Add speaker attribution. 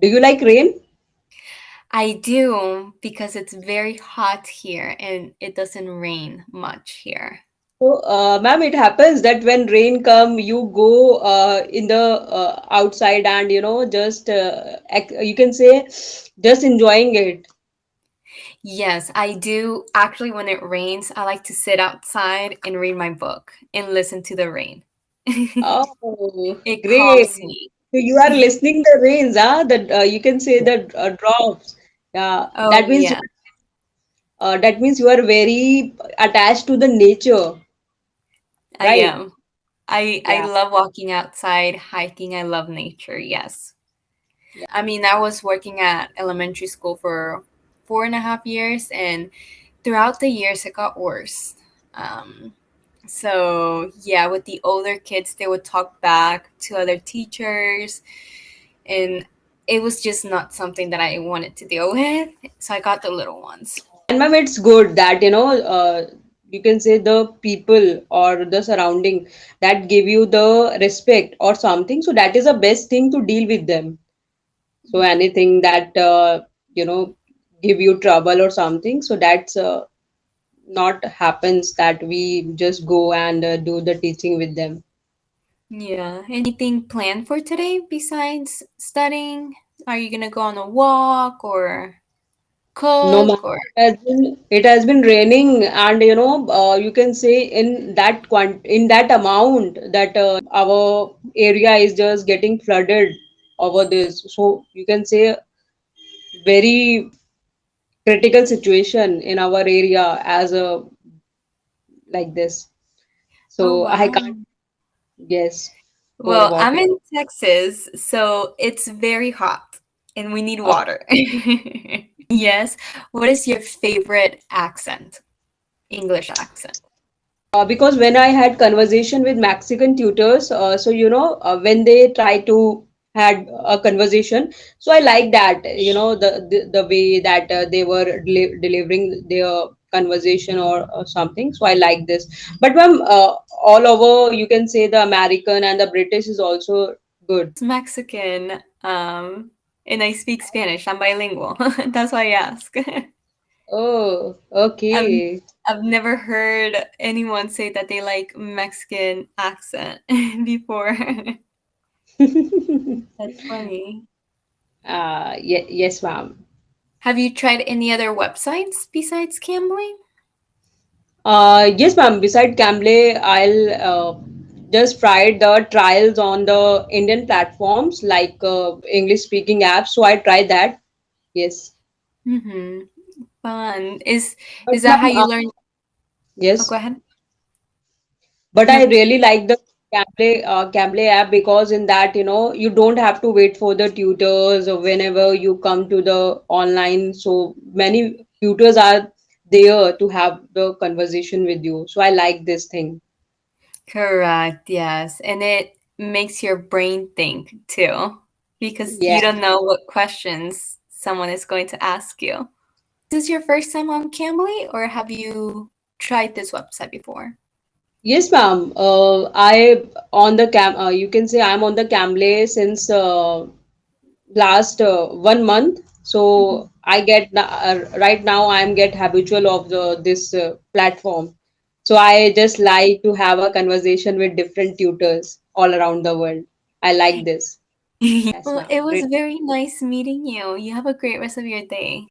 Speaker 1: Do you like rain?
Speaker 2: I do because it's very hot here and it doesn't rain much here.
Speaker 1: So, ma'am, it happens that when rain come, you go in the outside and just you can say just enjoying it.
Speaker 2: Yes, I do. Actually, when it rains, I like to sit outside and read my book and listen to the rain.
Speaker 1: Oh,
Speaker 2: It
Speaker 1: great!
Speaker 2: calms me.
Speaker 1: So you are listening the rains, huh? That you can say the drops. Yeah,
Speaker 2: Oh, yeah,
Speaker 1: that means you are very attached to the nature,
Speaker 2: I
Speaker 1: right?
Speaker 2: am. I
Speaker 1: Yeah.
Speaker 2: love walking outside, hiking. I love nature. Yes.
Speaker 1: Yeah.
Speaker 2: I mean, I was working at elementary school for 4.5 years, and throughout the years, it got worse. Um, so, yeah, with the older kids, they would talk back to other teachers, and it was just not something that I wanted to deal with. So, I got the little ones.
Speaker 1: And ma'am, it's good that you can say the people or the surrounding that give you the respect or something. So that is the best thing to deal with them. So anything that you know give you trouble or something, so that's not happens that we just go and do the teaching with them.
Speaker 2: Yeah. Anything planned for today besides studying? Are you gonna go on a walk or
Speaker 1: No, ma'am.
Speaker 2: cook or
Speaker 1: It has been raining, and you can say in that amount that our area is just getting flooded over this. So you can say very critical situation in our area as a like this.
Speaker 2: oh
Speaker 1: So I
Speaker 2: wow.
Speaker 1: can't guess more
Speaker 2: Well,
Speaker 1: about
Speaker 2: I'm
Speaker 1: it.
Speaker 2: in Texas, so it's very hot and we need
Speaker 1: Uh,
Speaker 2: water. Yes. What is your favorite accent? English accent.
Speaker 1: because when I had conversation with Mexican tutors, so when they try to had a conversation, so I like that the way that they were delivering their conversation or something. So I like this. But ma'am, all over you can say the American and the British is also good.
Speaker 2: Mexican, and I speak Spanish. I'm bilingual. That's why I ask.
Speaker 1: Oh,
Speaker 2: I've
Speaker 1: okay.
Speaker 2: I've never heard anyone say that they like Mexican accent before. That's funny.
Speaker 1: Yes, ma'am.
Speaker 2: Have you tried any other websites besides Cambly?
Speaker 1: Yes, ma'am. Beside Cambly, I'll just tried the trials on the Indian platforms like English speaking apps. So I tried that. Yes.
Speaker 2: Mm-hmm. Fun.
Speaker 1: But
Speaker 2: Is that how
Speaker 1: ma'am,
Speaker 2: you learn? Oh, go
Speaker 1: yes.
Speaker 2: ahead.
Speaker 1: But
Speaker 2: No,
Speaker 1: I really like the Cambly app because in that, you don't have to wait for the tutors or whenever you come to the online. So many tutors are there to have the conversation with you. So I like this thing.
Speaker 2: correct. Yes. And it makes your brain think too, because
Speaker 1: Yeah.
Speaker 2: you don't know what questions someone is going to ask you. Is this your first time on Cambly, or have you tried this website before?
Speaker 1: Yes, ma'am. I on the cam. You can say I'm on the Cambly since last 1 month. So I get right now I'm get habitual of the this platform. So I just like to have a conversation with different tutors all around the world. I like this. Yes,
Speaker 2: Well,
Speaker 1: ma'am.
Speaker 2: it was
Speaker 1: Great.
Speaker 2: very nice meeting you. You have a great rest of your day.